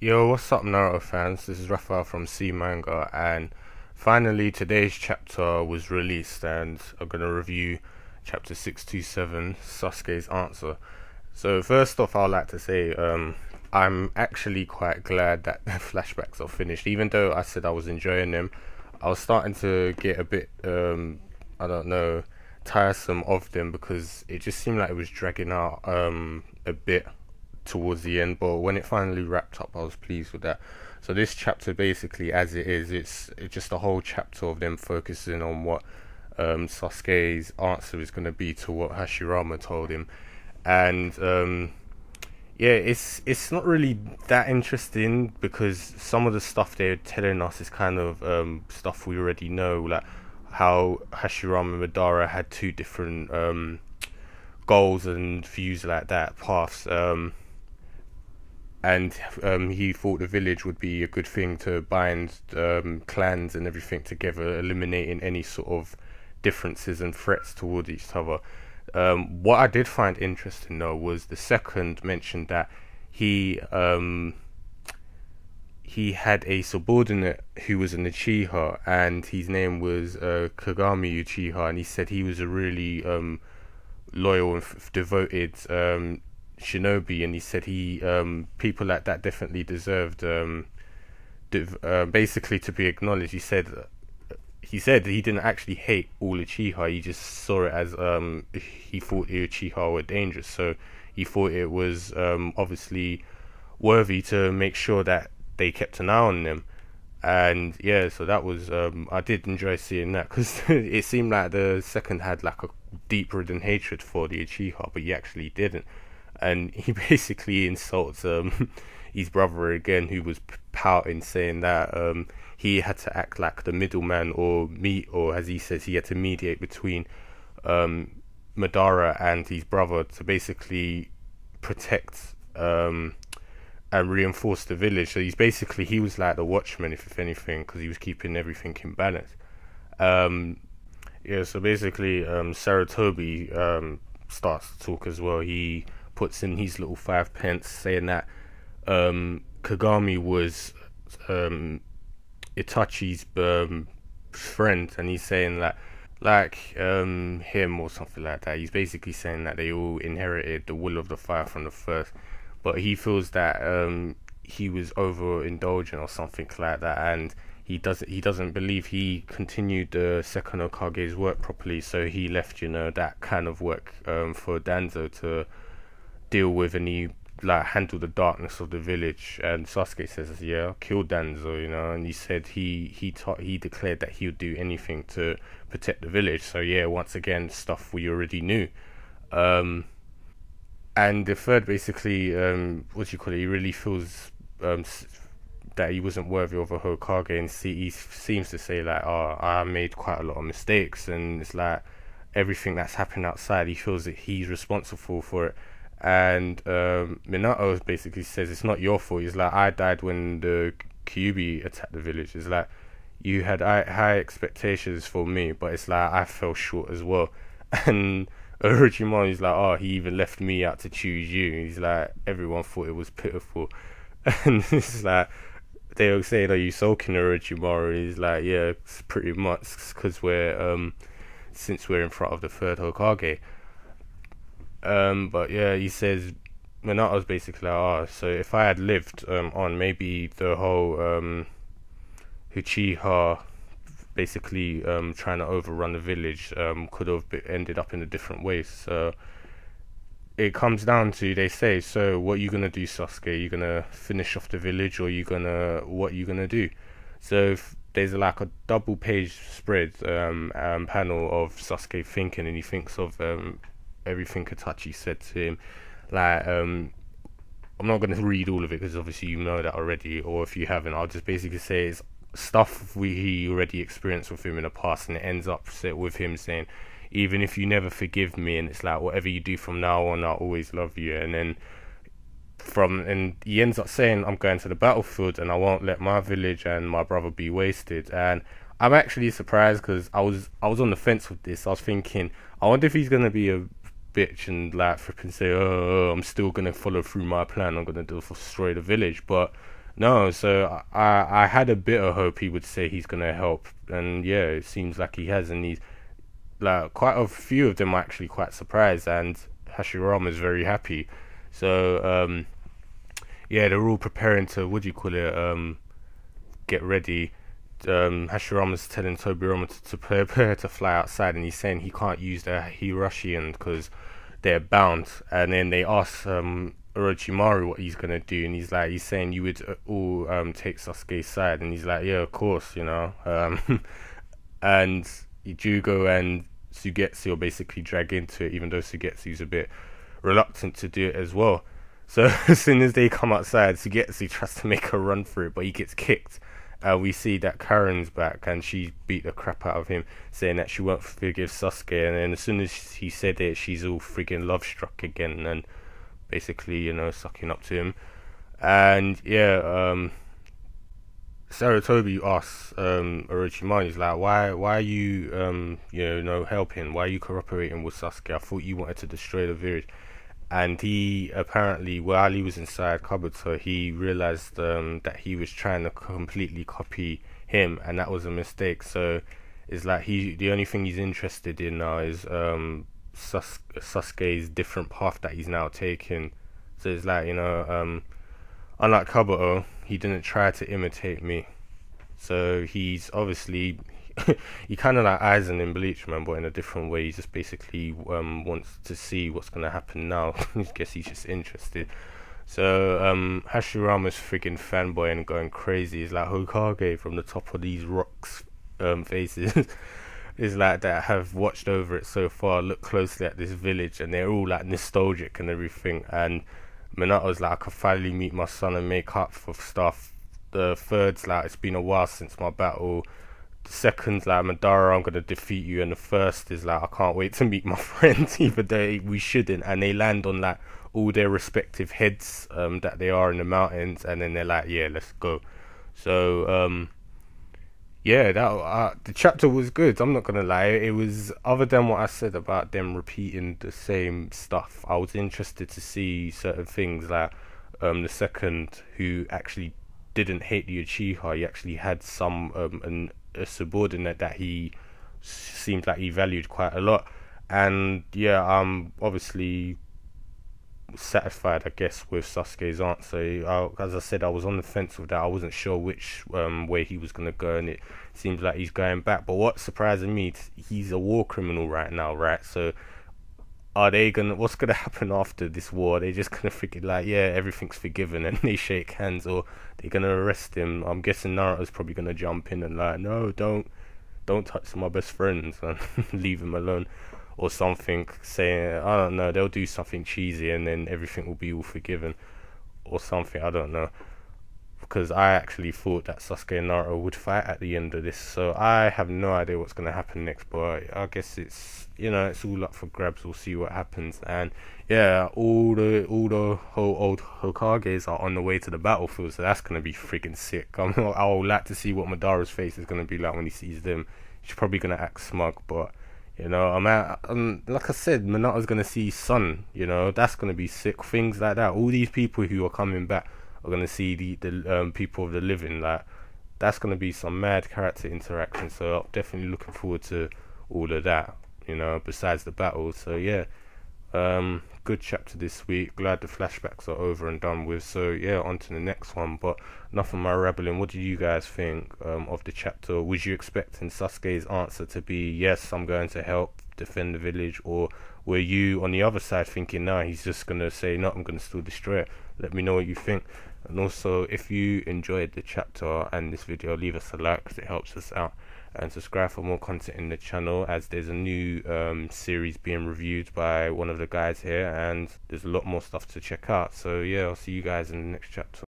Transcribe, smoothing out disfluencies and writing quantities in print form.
Yo, what's up, Naruto fans? This is Rafael from C Manga, and finally today's chapter was released, and I'm gonna review chapter 627, Sasuke's answer. So first off, I'd like to say, I'm actually quite glad that the flashbacks are finished. Even though I said I was enjoying them, I was starting to get a bit, I don't know, tiresome of them because it just seemed like it was dragging out a bit towards the end, but when it finally wrapped up, I was pleased with that. So this chapter, basically, as it is, it's just a whole chapter of them focusing on what Sasuke's answer is going to be to what Hashirama told him, and yeah, it's not really that interesting because some of the stuff they're telling us is kind of stuff we already know, like how Hashirama and Madara had two different goals and views like that, paths. And he thought the village would be a good thing to bind clans and everything together, eliminating any sort of differences and threats towards each other. What I did find interesting though was the second mentioned that he had a subordinate who was an Uchiha, and his name was Kagami Uchiha, and he said he was a really loyal and devoted shinobi, and he said he people like that definitely deserved basically to be acknowledged. He said he didn't actually hate all Uchiha, he just saw it as he thought the Uchiha were dangerous, so he thought it was obviously worthy to make sure that they kept an eye on them. And yeah, so that was I did enjoy seeing that because it seemed like the second had like a deep-rooted hatred for the Uchiha, but he actually didn't. And he basically insults his brother again, who was pouting, saying that he had to act like the middleman, or as he says, he had to mediate between Madara and his brother to basically protect and reinforce the village. So he was like the watchman, if anything, because he was keeping everything in balance. Yeah, so basically Saratobi starts to talk as well. He puts in his little 5 pence, saying that Kagami was Itachi's friend, and he's saying that like him or something like that. He's basically saying that they all inherited the will of the fire from the first, but he feels that he was overindulgent or something like that, and he doesn't believe he continued the second Hokage's work properly, so he left that kind of work for Danzo to deal with, and he like handle the darkness of the village. And Sasuke says, yeah, kill Danzo, and he said he declared that he would do anything to protect the village. So yeah, once again, stuff we already knew. And the third, basically, he really feels that he wasn't worthy of a Hokage, and he seems to say like, oh, I made quite a lot of mistakes, and it's like everything that's happened outside, he feels that he's responsible for it. And Minato basically says it's not your fault. He's like, I died when the Kyuubi attacked the village. It's like you had high expectations for me, but it's like I fell short as well. And Orochimaru is like, oh, he even left me out to choose you. He's like, everyone thought it was pitiful. And it's like they were saying, are you sulking, Orochimaru? He's like, yeah, it's pretty much, because since we're in front of the third Hokage. But yeah, he says, Minato's basically like, oh, so if I had lived on, maybe the whole Uchiha basically trying to overrun the village could have ended up in a different way. So it comes down to, they say, so what are you gonna do, Sasuke? You gonna finish off the village, or what are you gonna do? So there's like a double page spread panel of Sasuke thinking, and he thinks of everything Itachi said to him. Like I'm not going to read all of it because obviously you know that already, or if you haven't, I'll just basically say it's stuff he already experienced with him in the past, and it ends up with him saying, even if you never forgive me, and it's like, whatever you do from now on, I'll always love you. And then and he ends up saying, I'm going to the battlefield and I won't let my village and my brother be wasted. And I'm actually surprised because I was on the fence with this. I was thinking, I wonder if he's going to be a bitch and like flipping say, oh, I'm still gonna follow through my plan, I'm gonna destroy the village. But No, so I had a bit of hope he would say he's gonna help, and yeah, it seems like he has, and he's like quite a few of them are actually quite surprised, and Hashirama's very happy. So yeah, they're all preparing to, what do you call it, get ready. Hashirama's telling Tobirama to prepare to fly outside, and he's saying he can't use the Hiroshian because they're bound. And then they ask Orochimaru what he's gonna do, and he's saying you would all take Sasuke's side, and he's like, yeah, of course, you know. And Ijugo and Sugetsu are basically dragged into it, even though Sugetsu's a bit reluctant to do it as well. So as soon as they come outside, Sugetsu tries to make a run for it, but he gets kicked. We see that Karen's back, and she beat the crap out of him, saying that she won't forgive Sasuke. And then as soon as he said it, she's all freaking love struck again, and basically, you know, sucking up to him. And yeah, Saratobi asks Orochimaru, he's like, why are you you know, helping? Why are you cooperating with Sasuke? I thought you wanted to destroy the village. And he apparently, while he was inside Kabuto, he realized that he was trying to completely copy him, and that was a mistake. So it's like the only thing he's interested in now is Sasuke's different path that he's now taking. So it's like, you know, unlike Kabuto, he didn't try to imitate me. So he's obviously he kind of like Aizen in Bleach, man, but in a different way. He just basically wants to see what's gonna happen now. I guess he's just interested. So Hashirama's freaking fanboy and going crazy. He's like, Hokage from the top of these rocks faces is like that have watched over it so far. Look closely at this village, and they're all like nostalgic and everything. And Minato's like, I can finally meet my son and make up for stuff. The third's like, it's been a while since my battle. The second's like, Madara, I'm gonna defeat you. And the first is like, I can't wait to meet my friends, even though we shouldn't. And they land on like all their respective heads that they are in the mountains, and then they're like, yeah, let's go. So yeah, that the chapter was good. I'm not gonna lie. It was, other than what I said about them repeating the same stuff, I was interested to see certain things like the second, who actually didn't hate the Uchiha. He actually had some a subordinate that he seemed like he valued quite a lot. And yeah, I'm obviously satisfied, I guess, with Sasuke's answer. As I said, I was on the fence with that. I wasn't sure which way he was going to go, and it seems like he's going back. But what's surprising me, he's a war criminal right now, right? So what's gonna happen after this war? They're just gonna figure like, yeah, everything's forgiven, and they shake hands, or they're gonna arrest him? I'm guessing Naruto's probably gonna jump in and like, no, don't touch my best friends and leave him alone, or something, saying, I don't know, they'll do something cheesy, and then everything will be all forgiven, or something, I don't know. Because I actually thought that Sasuke and Naruto would fight at the end of this, so I have no idea what's going to happen next, but I guess it's, you know, it's all up for grabs. We'll see what happens. And yeah, all the whole old Hokages are on the way to the battlefield, so that's going to be freaking sick. I would like to see what Madara's face is going to be like when he sees them. He's probably going to act smug, but you know, like I said, Minato's going to see his son, you know, that's going to be sick. Things like that. All these people who are coming back are gonna see the people of the living. Like, that's gonna be some mad character interaction. So I'm definitely looking forward to all of that. You know, besides the battle. So yeah, good chapter this week. Glad the flashbacks are over and done with. So yeah, on to the next one. But enough of my rambling. What do you guys think of the chapter? Was you expecting Sasuke's answer to be yes, I'm going to help defend the village, or were you on the other side thinking, no, he's just gonna say no, I'm gonna still destroy it? Let me know what you think. And also, if you enjoyed the chapter and this video, leave us a like because it helps us out, and subscribe for more content in the channel, as there's a new series being reviewed by one of the guys here, and there's a lot more stuff to check out. So yeah, I'll see you guys in the next chapter.